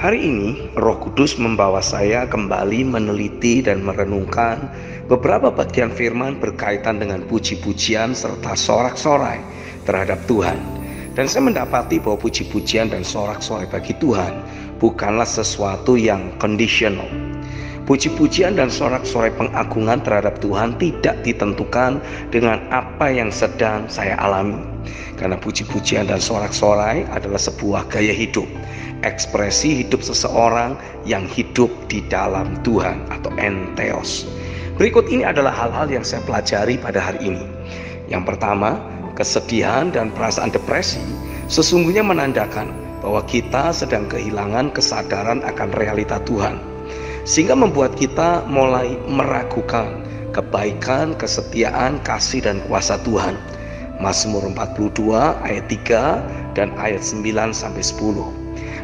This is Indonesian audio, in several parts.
Hari ini, Roh Kudus membawa saya kembali meneliti dan merenungkan beberapa bagian firman berkaitan dengan puji-pujian serta sorak-sorai terhadap Tuhan. Dan saya mendapati bahwa puji-pujian dan sorak-sorai bagi Tuhan bukanlah sesuatu yang conditional. Puji-pujian dan sorak-sorai pengagungan terhadap Tuhan tidak ditentukan dengan apa yang sedang saya alami. Karena puji-pujian dan sorak-sorai adalah sebuah gaya hidup, ekspresi hidup seseorang yang hidup di dalam Tuhan atau entheos. Berikut ini adalah hal-hal yang saya pelajari pada hari ini. Yang pertama, kesedihan dan perasaan depresi sesungguhnya menandakan bahwa kita sedang kehilangan kesadaran akan realita Tuhan, sehingga membuat kita mulai meragukan kebaikan, kesetiaan, kasih dan kuasa Tuhan. Mazmur 42 ayat 3 dan ayat 9-10.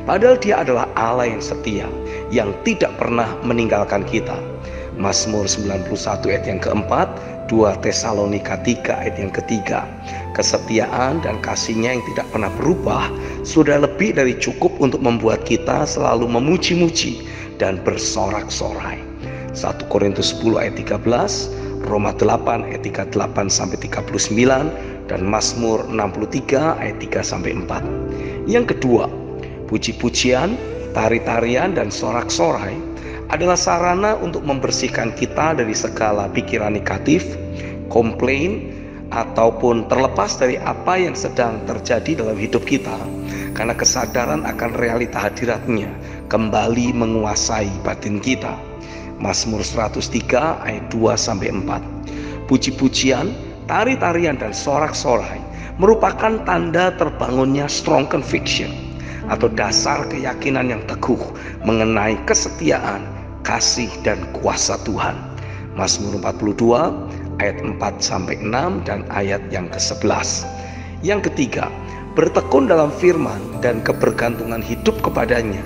Padahal Dia adalah Allah yang setia, yang tidak pernah meninggalkan kita. Mazmur 91 ayat yang keempat, 2 Tesalonika 3 ayat yang ketiga. Kesetiaan dan kasih-Nya yang tidak pernah berubah sudah lebih dari cukup untuk membuat kita selalu memuji-muji dan bersorak-sorai. 1 Korintus 10 ayat 13, Roma 8 ayat 38-39, dan Mazmur 63 ayat 3-4. Yang kedua, puji-pujian, tari-tarian dan sorak-sorai adalah sarana untuk membersihkan kita dari segala pikiran negatif, komplain, ataupun terlepas dari apa yang sedang terjadi dalam hidup kita, karena kesadaran akan realita hadirat-Nya kembali menguasai batin kita. Mazmur 103 ayat 2-4. Puji-pujian, tari-tarian dan sorak-sorai merupakan tanda terbangunnya strong conviction atau dasar keyakinan yang teguh mengenai kesetiaan, kasih dan kuasa Tuhan. Mazmur 42 ayat 4-6 dan ayat yang ke-11. Yang ketiga, bertekun dalam firman dan kebergantungan hidup kepadanya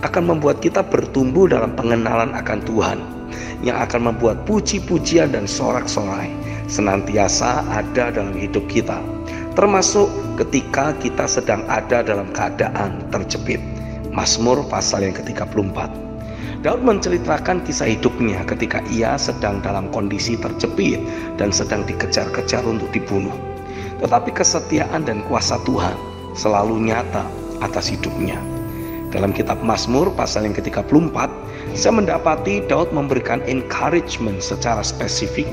akan membuat kita bertumbuh dalam pengenalan akan Tuhan, yang akan membuat puji-pujian dan sorak-sorai senantiasa ada dalam hidup kita, termasuk ketika kita sedang ada dalam keadaan terjepit. Mazmur pasal yang ke-34. Daud menceritakan kisah hidupnya ketika ia sedang dalam kondisi terjepit dan sedang dikejar-kejar untuk dibunuh. Tetapi kesetiaan dan kuasa Tuhan selalu nyata atas hidupnya. Dalam kitab Mazmur pasal yang ke-34, saya mendapati Daud memberikan encouragement secara spesifik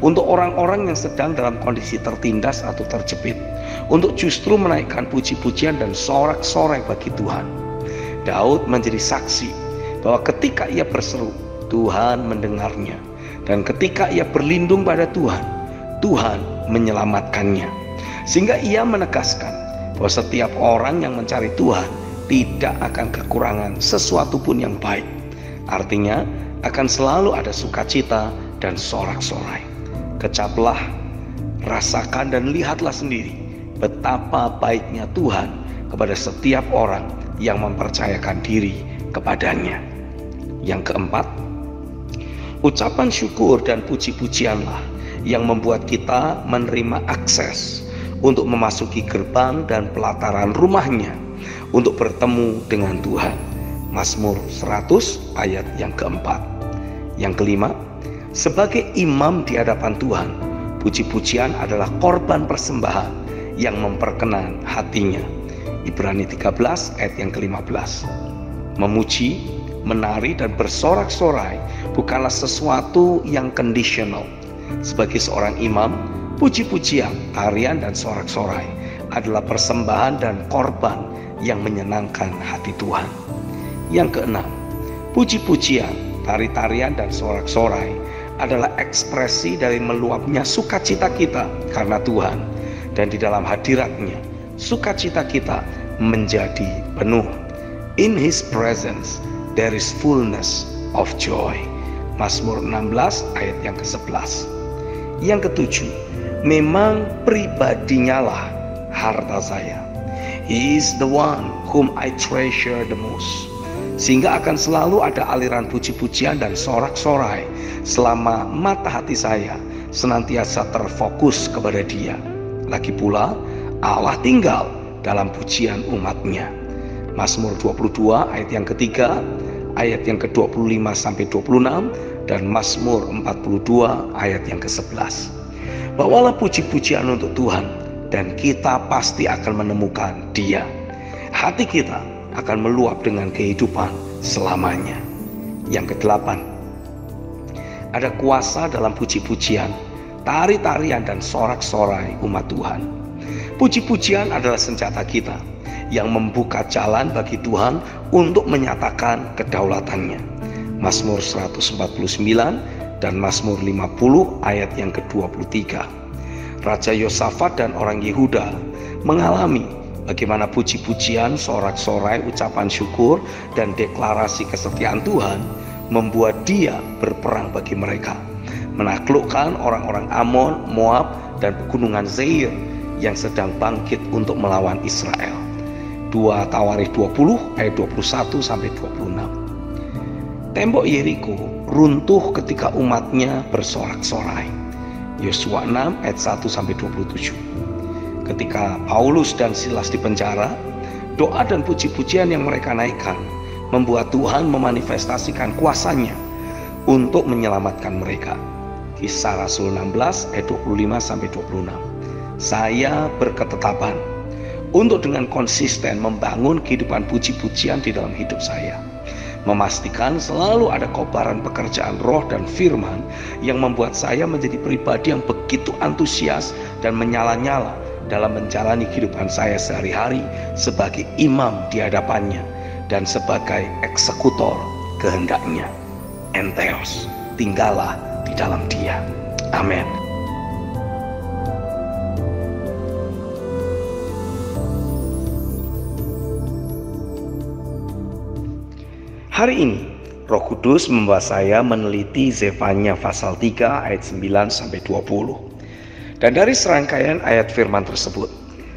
untuk orang-orang yang sedang dalam kondisi tertindas atau terjepit, untuk justru menaikkan puji-pujian dan sorak-sorai bagi Tuhan. Daud menjadi saksi bahwa ketika ia berseru, Tuhan mendengarnya, dan ketika ia berlindung pada Tuhan, Tuhan menyelamatkannya. Sehingga ia menegaskan bahwa setiap orang yang mencari Tuhan tidak akan kekurangan sesuatu pun yang baik. Artinya akan selalu ada sukacita dan sorak-sorai. Kecaplah, rasakan dan lihatlah sendiri betapa baiknya Tuhan kepada setiap orang yang mempercayakan diri kepadanya. Yang keempat, ucapan syukur dan puji-pujianlah yang membuat kita menerima akses untuk memasuki gerbang dan pelataran rumah-Nya untuk bertemu dengan Tuhan. Mazmur 100 ayat yang keempat. Yang kelima, sebagai imam di hadapan Tuhan, puji-pujian adalah korban persembahan yang memperkenan hati-Nya. Ibrani 13 ayat yang ke-15. Memuji, menari dan bersorak-sorai bukanlah sesuatu yang conditional. Sebagai seorang imam, puji-pujian, tarian dan sorak-sorai adalah persembahan dan korban yang menyenangkan hati Tuhan. Yang keenam, puji-pujian, tari-tarian dan sorak-sorai adalah ekspresi dari meluapnya sukacita kita karena Tuhan, dan di dalam hadirat-Nya sukacita kita menjadi penuh. In His presence there is fullness of joy. Mazmur 16 ayat yang ke-11. Yang ketujuh, memang pribadinya lah harta saya. He is the one whom I treasure the most. Sehingga akan selalu ada aliran puji-pujian dan sorak-sorai selama mata hati saya senantiasa terfokus kepada Dia. Lagi pula Allah tinggal dalam pujian umat-Nya. Mazmur 22 ayat yang ketiga, ayat yang ke-25 sampai 26, dan Mazmur 42 ayat yang ke-11. Bawalah puji-pujian untuk Tuhan, dan kita pasti akan menemukan Dia. Hati kita akan meluap dengan kehidupan selamanya. Yang ke-8, ada kuasa dalam puji-pujian, tari-tarian dan sorak-sorai umat Tuhan. Puji-pujian adalah senjata kita yang membuka jalan bagi Tuhan untuk menyatakan kedaulatannya. Mazmur 149 dan Mazmur 50 ayat yang ke-23. Raja Yosafat dan orang Yehuda mengalami bagaimana puji-pujian, sorak-sorai, ucapan syukur, dan deklarasi kesetiaan Tuhan membuat Dia berperang bagi mereka, menaklukkan orang-orang Amon, Moab, dan pegunungan Seir yang sedang bangkit untuk melawan Israel. 2 Tawarikh 20 ayat 21 sampai 26. Tembok Yeriko runtuh ketika umatnya bersorak-sorai. Yosua 6 ayat 1 sampai 27. Ketika Paulus dan Silas dipenjara, doa dan puji-pujian yang mereka naikkan membuat Tuhan memanifestasikan kuasanya untuk menyelamatkan mereka. Kisah Rasul 16 ayat 25 sampai 26. Saya berketetapan untuk dengan konsisten membangun kehidupan puji-pujian di dalam hidup saya, memastikan selalu ada kobaran pekerjaan roh dan firman yang membuat saya menjadi pribadi yang begitu antusias dan menyala-nyala dalam menjalani kehidupan saya sehari-hari sebagai imam di hadapannya dan sebagai eksekutor kehendaknya. Entheos, tinggallah di dalam Dia. Amin. Hari ini Roh Kudus membawa saya meneliti Zefanya pasal 3 ayat 9 sampai 20. Dan dari serangkaian ayat firman tersebut,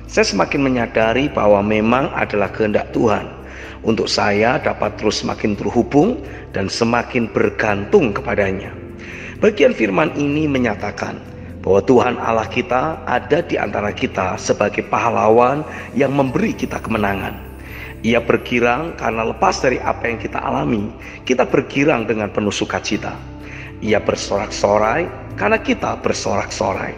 saya semakin menyadari bahwa memang adalah kehendak Tuhan untuk saya dapat terus semakin terhubung dan semakin bergantung kepadanya. Bagian firman ini menyatakan bahwa Tuhan Allah kita ada di antara kita sebagai pahlawan yang memberi kita kemenangan. Ia bergirang karena lepas dari apa yang kita alami, kita bergirang dengan penuh sukacita. Ia bersorak-sorai karena kita bersorak-sorai.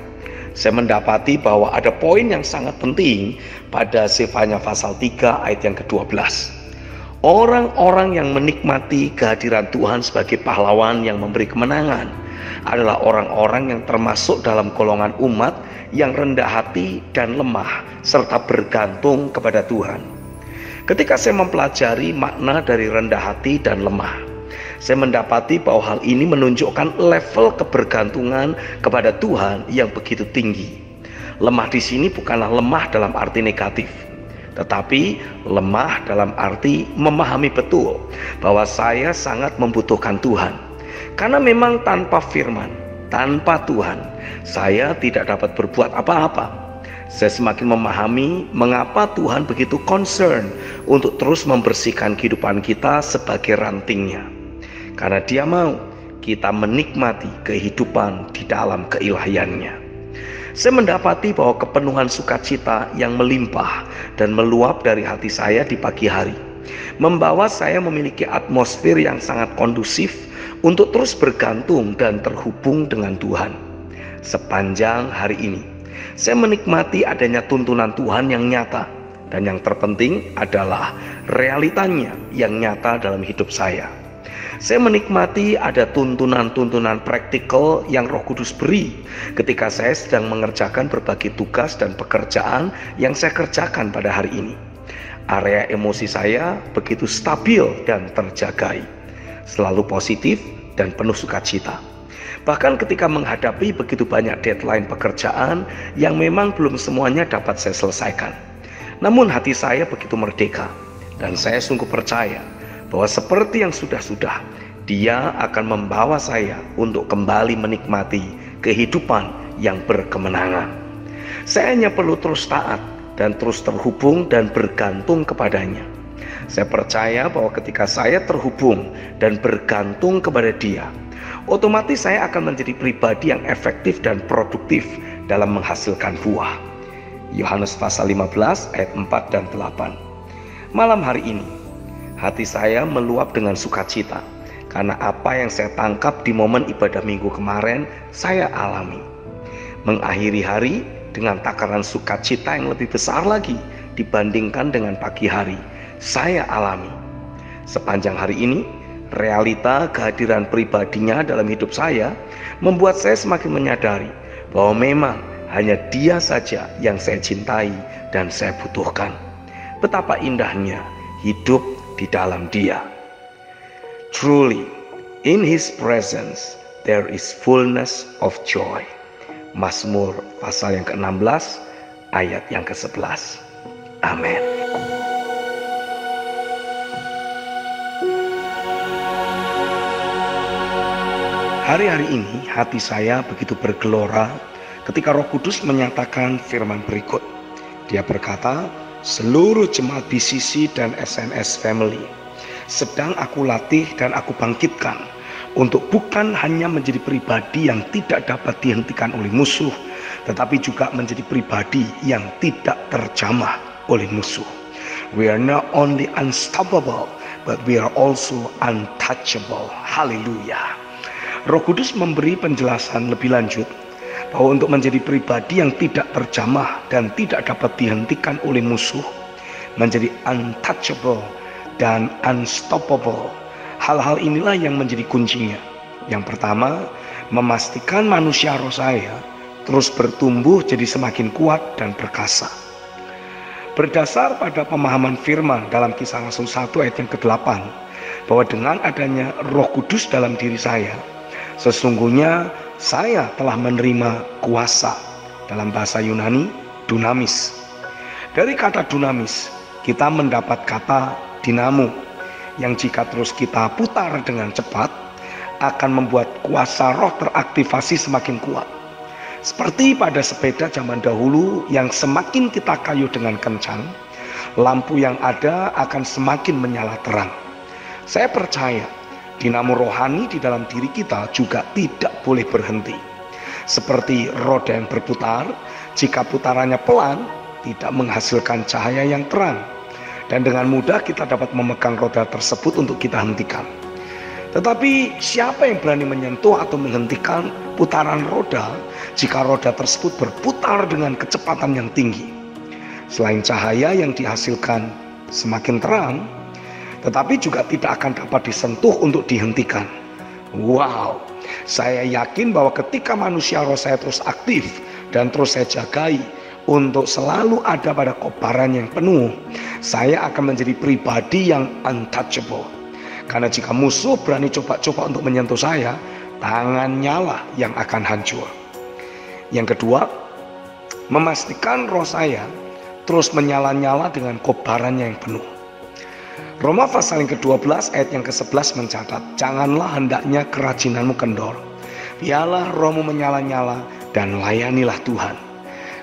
Saya mendapati bahwa ada poin yang sangat penting pada Zefanya pasal 3 ayat yang ke-12. Orang-orang yang menikmati kehadiran Tuhan sebagai pahlawan yang memberi kemenangan adalah orang-orang yang termasuk dalam golongan umat yang rendah hati dan lemah serta bergantung kepada Tuhan. Ketika saya mempelajari makna dari rendah hati dan lemah, saya mendapati bahwa hal ini menunjukkan level kebergantungan kepada Tuhan yang begitu tinggi. Lemah di sini bukanlah lemah dalam arti negatif, tetapi lemah dalam arti memahami betul bahwa saya sangat membutuhkan Tuhan. Karena memang tanpa firman, tanpa Tuhan, saya tidak dapat berbuat apa-apa. Saya semakin memahami mengapa Tuhan begitu concern untuk terus membersihkan kehidupan kita sebagai rantingnya. Karena Dia mau kita menikmati kehidupan di dalam keilahiannya. Saya mendapati bahwa kepenuhan sukacita yang melimpah dan meluap dari hati saya di pagi hari membawa saya memiliki atmosfer yang sangat kondusif untuk terus bergantung dan terhubung dengan Tuhan. Sepanjang hari ini saya menikmati adanya tuntunan Tuhan yang nyata, dan yang terpenting adalah realitanya yang nyata dalam hidup saya. Saya menikmati ada tuntunan-tuntunan praktikal yang Roh Kudus beri ketika saya sedang mengerjakan berbagai tugas dan pekerjaan yang saya kerjakan pada hari ini. Area emosi saya begitu stabil dan terjagai, selalu positif dan penuh sukacita. Bahkan ketika menghadapi begitu banyak deadline pekerjaan yang memang belum semuanya dapat saya selesaikan, namun hati saya begitu merdeka, dan saya sungguh percaya bahwa seperti yang sudah-sudah, Dia akan membawa saya untuk kembali menikmati kehidupan yang berkemenangan. Saya hanya perlu terus taat dan terus terhubung dan bergantung kepadanya. Saya percaya bahwa ketika saya terhubung dan bergantung kepada Dia, otomatis saya akan menjadi pribadi yang efektif dan produktif dalam menghasilkan buah. Yohanes pasal 15 ayat 4 dan 8. Malam hari ini, hati saya meluap dengan sukacita karena apa yang saya tangkap di momen ibadah minggu kemarin saya alami. Mengakhiri hari dengan takaran sukacita yang lebih besar lagi dibandingkan dengan pagi hari saya alami. Sepanjang hari ini, realita kehadiran pribadinya dalam hidup saya membuat saya semakin menyadari bahwa memang hanya Dia saja yang saya cintai dan saya butuhkan. Betapa indahnya hidup di dalam Dia. Truly, in His presence there is fullness of joy. Mazmur pasal yang ke-16 ayat yang ke-11. Amin. Hari-hari ini hati saya begitu bergelora ketika Roh Kudus menyatakan firman berikut. Dia berkata, seluruh jemaat BCC dan SNS Family sedang aku latih dan aku bangkitkan untuk bukan hanya menjadi pribadi yang tidak dapat dihentikan oleh musuh, tetapi juga menjadi pribadi yang tidak terjamah oleh musuh. We are not only unstoppable, but we are also untouchable. Haleluya. Roh Kudus memberi penjelasan lebih lanjut bahwa untuk menjadi pribadi yang tidak terjamah dan tidak dapat dihentikan oleh musuh, menjadi untouchable dan unstoppable, hal-hal inilah yang menjadi kuncinya. Yang pertama, memastikan manusia roh saya terus bertumbuh jadi semakin kuat dan perkasa. Berdasar pada pemahaman firman dalam Kisah Rasul 1 ayat yang ke-8, bahwa dengan adanya Roh Kudus dalam diri saya, sesungguhnya saya telah menerima kuasa. Dalam bahasa Yunani, dunamis. Dari kata dunamis, kita mendapat kata dinamo, yang jika terus kita putar dengan cepat, akan membuat kuasa roh teraktivasi semakin kuat. Seperti pada sepeda zaman dahulu yang semakin kita kayuh dengan kencang, lampu yang ada akan semakin menyala terang. Saya percaya dinamo rohani di dalam diri kita juga tidak boleh berhenti. Seperti roda yang berputar, jika putarannya pelan, tidak menghasilkan cahaya yang terang. Dan dengan mudah kita dapat memegang roda tersebut untuk kita hentikan. Tetapi siapa yang berani menyentuh atau menghentikan putaran roda jika roda tersebut berputar dengan kecepatan yang tinggi? Selain cahaya yang dihasilkan semakin terang, tetapi juga tidak akan dapat disentuh untuk dihentikan. Wow, saya yakin bahwa ketika manusia roh saya terus aktif dan terus saya jagai untuk selalu ada pada kobaran yang penuh, saya akan menjadi pribadi yang untouchable. Karena jika musuh berani coba-coba untuk menyentuh saya, tangannya lah yang akan hancur. Yang kedua, memastikan roh saya terus menyala-nyala dengan kobarannya yang penuh. Roma pasal yang ke-12 ayat yang ke-11 mencatat, janganlah hendaknya kerajinanmu kendor, biarlah rohmu menyala-nyala dan layanilah Tuhan.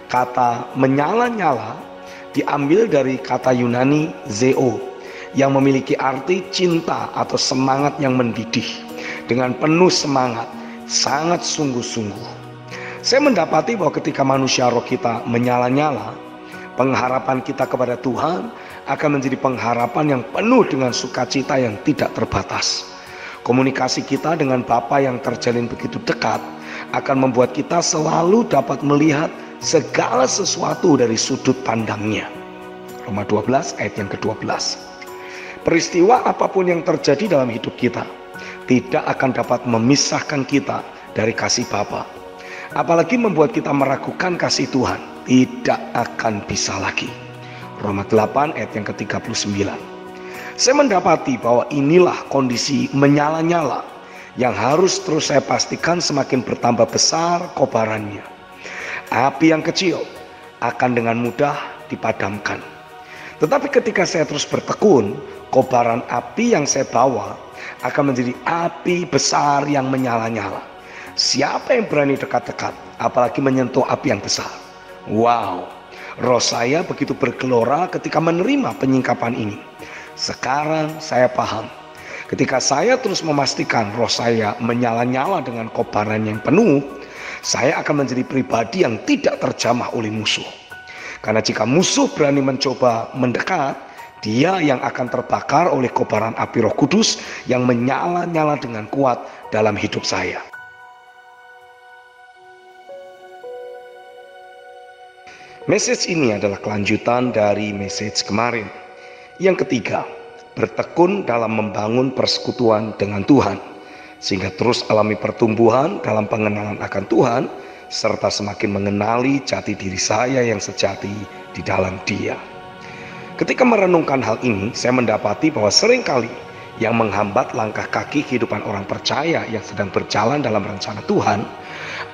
Kata menyala-nyala diambil dari kata Yunani zeo, yang memiliki arti cinta atau semangat yang mendidih, dengan penuh semangat, sangat sungguh-sungguh. Saya mendapati bahwa ketika manusia roh kita menyala-nyala, pengharapan kita kepada Tuhan akan menjadi pengharapan yang penuh dengan sukacita yang tidak terbatas. Komunikasi kita dengan Bapa yang terjalin begitu dekat akan membuat kita selalu dapat melihat segala sesuatu dari sudut pandangnya. Roma 12 ayat yang ke-12. Peristiwa apapun yang terjadi dalam hidup kita tidak akan dapat memisahkan kita dari kasih Bapa. Apalagi membuat kita meragukan kasih Tuhan, tidak akan bisa lagi. Roma 8 ayat yang ke-39. Saya mendapati bahwa inilah kondisi menyala-nyala yang harus terus saya pastikan semakin bertambah besar kobarannya. Api yang kecil akan dengan mudah dipadamkan. Tetapi ketika saya terus bertekun, kobaran api yang saya bawa akan menjadi api besar yang menyala-nyala. Siapa yang berani dekat-dekat, apalagi menyentuh api yang besar? Wow, roh saya begitu bergelora ketika menerima penyingkapan ini. Sekarang saya paham, ketika saya terus memastikan roh saya menyala-nyala dengan kobaran yang penuh, saya akan menjadi pribadi yang tidak terjamah oleh musuh. Karena jika musuh berani mencoba mendekat, Dia yang akan terbakar oleh kobaran api Roh Kudus yang menyala-nyala dengan kuat dalam hidup saya. Message ini adalah kelanjutan dari message kemarin. Yang ketiga, bertekun dalam membangun persekutuan dengan Tuhan, sehingga terus alami pertumbuhan dalam pengenalan akan Tuhan, serta semakin mengenali jati diri saya yang sejati di dalam Dia. Ketika merenungkan hal ini, saya mendapati bahwa seringkali yang menghambat langkah kaki kehidupan orang percaya yang sedang berjalan dalam rencana Tuhan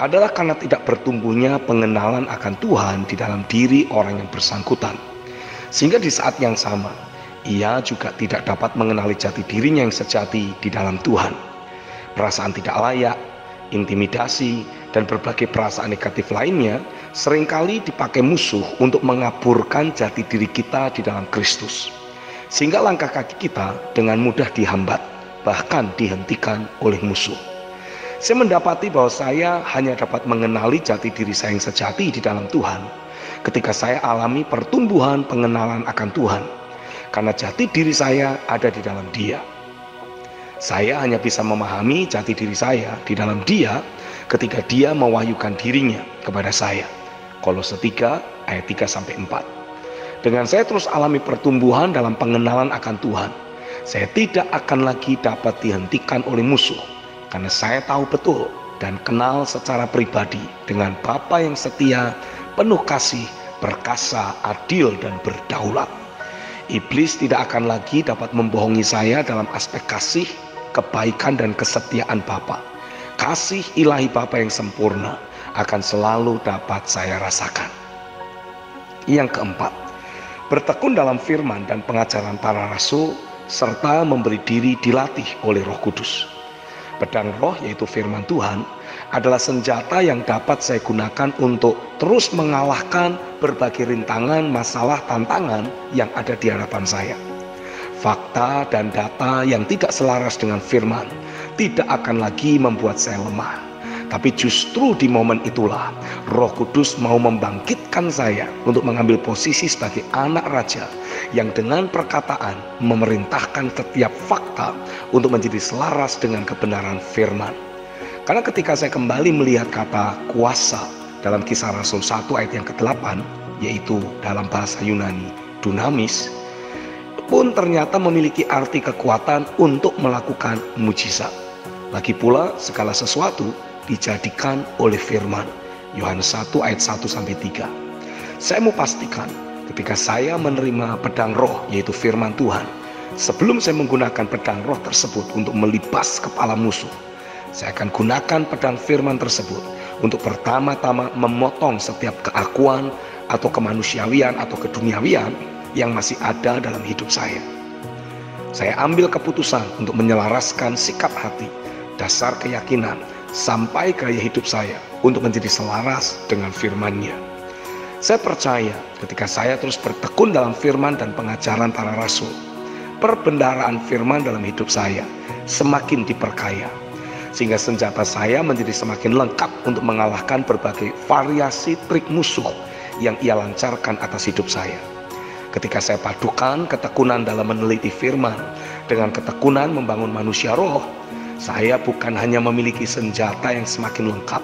adalah karena tidak bertumbuhnya pengenalan akan Tuhan di dalam diri orang yang bersangkutan. Sehingga di saat yang sama, ia juga tidak dapat mengenali jati dirinya yang sejati di dalam Tuhan. Perasaan tidak layak, intimidasi, dan berbagai perasaan negatif lainnya seringkali dipakai musuh untuk mengaburkan jati diri kita di dalam Kristus. Sehingga langkah kaki kita dengan mudah dihambat, bahkan dihentikan oleh musuh. Saya mendapati bahwa saya hanya dapat mengenali jati diri saya yang sejati di dalam Tuhan ketika saya alami pertumbuhan pengenalan akan Tuhan, karena jati diri saya ada di dalam Dia. Saya hanya bisa memahami jati diri saya di dalam Dia ketika Dia mewahyukan dirinya kepada saya. Kolose 3 ayat 3-4. Dengan saya terus alami pertumbuhan dalam pengenalan akan Tuhan, saya tidak akan lagi dapat dihentikan oleh musuh, karena saya tahu betul dan kenal secara pribadi dengan Bapa yang setia, penuh kasih, perkasa, adil, dan berdaulat. Iblis tidak akan lagi dapat membohongi saya dalam aspek kasih, kebaikan, dan kesetiaan Bapa. Kasih ilahi Bapa yang sempurna akan selalu dapat saya rasakan. Yang keempat, bertekun dalam firman dan pengajaran para rasul, serta memberi diri dilatih oleh Roh Kudus. Pedang roh, yaitu firman Tuhan, adalah senjata yang dapat saya gunakan untuk terus mengalahkan berbagai rintangan, masalah, tantangan yang ada di hadapan saya. Fakta dan data yang tidak selaras dengan firman tidak akan lagi membuat saya lemah, tapi justru di momen itulah Roh Kudus mau membangkitkan saya untuk mengambil posisi sebagai anak raja yang dengan perkataan memerintahkan setiap fakta untuk menjadi selaras dengan kebenaran firman. Karena ketika saya kembali melihat kata kuasa dalam Kisah Rasul 1 ayat yang ke-8, yaitu dalam bahasa Yunani dunamis, pun ternyata memiliki arti kekuatan untuk melakukan mujizat. Lagi pula segala sesuatu dijadikan oleh firman. Yohanes 1 ayat 1-3. Saya mau pastikan ketika saya menerima pedang roh, yaitu firman Tuhan, sebelum saya menggunakan pedang roh tersebut untuk melibas kepala musuh, saya akan gunakan pedang firman tersebut untuk pertama-tama memotong setiap keakuan atau kemanusiawian atau keduniawian yang masih ada dalam hidup saya. Saya ambil keputusan untuk menyelaraskan sikap hati, dasar keyakinan, sampai gaya hidup saya untuk menjadi selaras dengan firman-Nya. Saya percaya ketika saya terus bertekun dalam firman dan pengajaran para rasul, perbendaharaan firman dalam hidup saya semakin diperkaya, sehingga senjata saya menjadi semakin lengkap untuk mengalahkan berbagai variasi trik musuh yang ia lancarkan atas hidup saya. Ketika saya padukan ketekunan dalam meneliti firman dengan ketekunan membangun manusia roh, saya bukan hanya memiliki senjata yang semakin lengkap,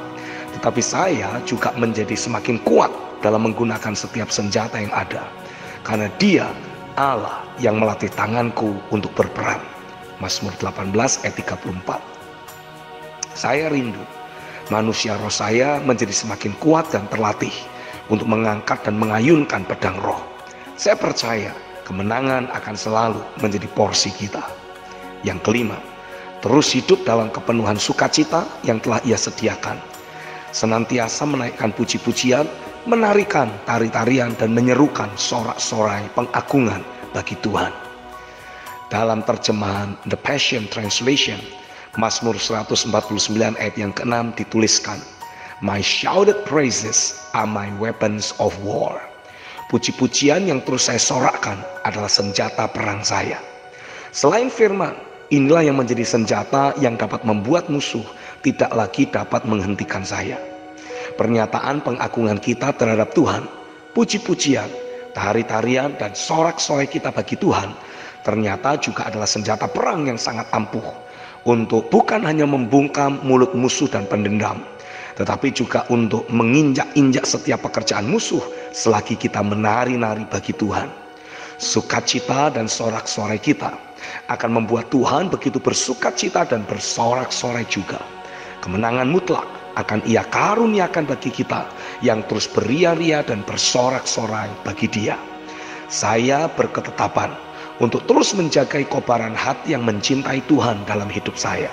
tetapi saya juga menjadi semakin kuat dalam menggunakan setiap senjata yang ada. Karena Dia, Allah, yang melatih tanganku untuk berperang. Mazmur 18 ayat 34. Saya rindu manusia roh saya menjadi semakin kuat dan terlatih untuk mengangkat dan mengayunkan pedang roh. Saya percaya kemenangan akan selalu menjadi porsi kita. Yang kelima, terus hidup dalam kepenuhan sukacita yang telah Ia sediakan. Senantiasa menaikkan puji-pujian, menarikan tari-tarian, dan menyerukan sorak-sorai pengagungan bagi Tuhan. Dalam terjemahan The Passion Translation, Mazmur 149 ayat yang ke-6 dituliskan, "My shouted praises are my weapons of war." Puji-pujian yang terus saya sorakkan adalah senjata perang saya. Selain firman, inilah yang menjadi senjata yang dapat membuat musuh tidak lagi dapat menghentikan saya. Pernyataan pengagungan kita terhadap Tuhan, puji-pujian, Tari-tarian dan sorak-sorai kita bagi Tuhan ternyata juga adalah senjata perang yang sangat ampuh untuk bukan hanya membungkam mulut musuh dan pendendam, tetapi juga untuk menginjak-injak setiap pekerjaan musuh selagi kita menari-nari bagi Tuhan. Sukacita dan sorak-sorai kita akan membuat Tuhan begitu bersukacita dan bersorak-sorai juga. Kemenangan mutlak akan Ia karuniakan bagi kita yang terus beria-ria dan bersorak-sorai bagi Dia. Saya berketetapan untuk terus menjagai kobaran hati yang mencintai Tuhan dalam hidup saya,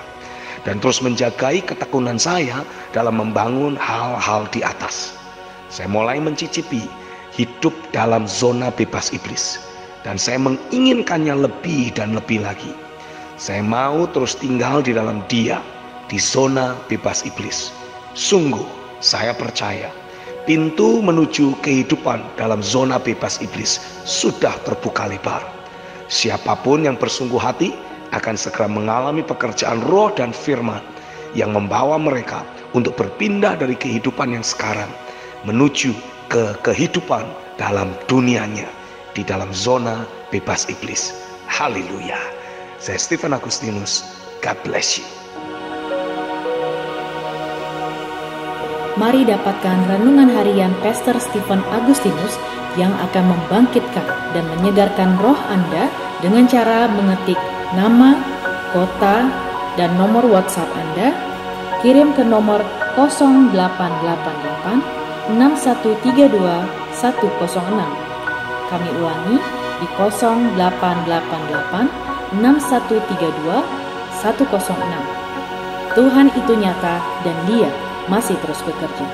dan terus menjagai ketekunan saya dalam membangun hal-hal di atas. Saya mulai mencicipi hidup dalam zona bebas iblis, dan saya menginginkannya lebih dan lebih lagi. Saya mau terus tinggal di dalam Dia, di zona bebas iblis. Sungguh saya percaya pintu menuju kehidupan dalam zona bebas iblis sudah terbuka lebar. Siapapun yang bersungguh hati akan segera mengalami pekerjaan roh dan firman yang membawa mereka untuk berpindah dari kehidupan yang sekarang menuju ke kehidupan dalam dunianya, di dalam zona bebas iblis. Haleluya. Saya Stephen Agustinus. God bless you. Mari dapatkan renungan harian Pastor Stephen Agustinus yang akan membangkitkan dan menyegarkan roh Anda dengan cara mengetik nama, kota, dan nomor WhatsApp Anda. Kirim ke nomor 0888 6132 106. Kami ulangi di 0888 6132 106. Tuhan itu nyata dan Dia masih terus bekerja.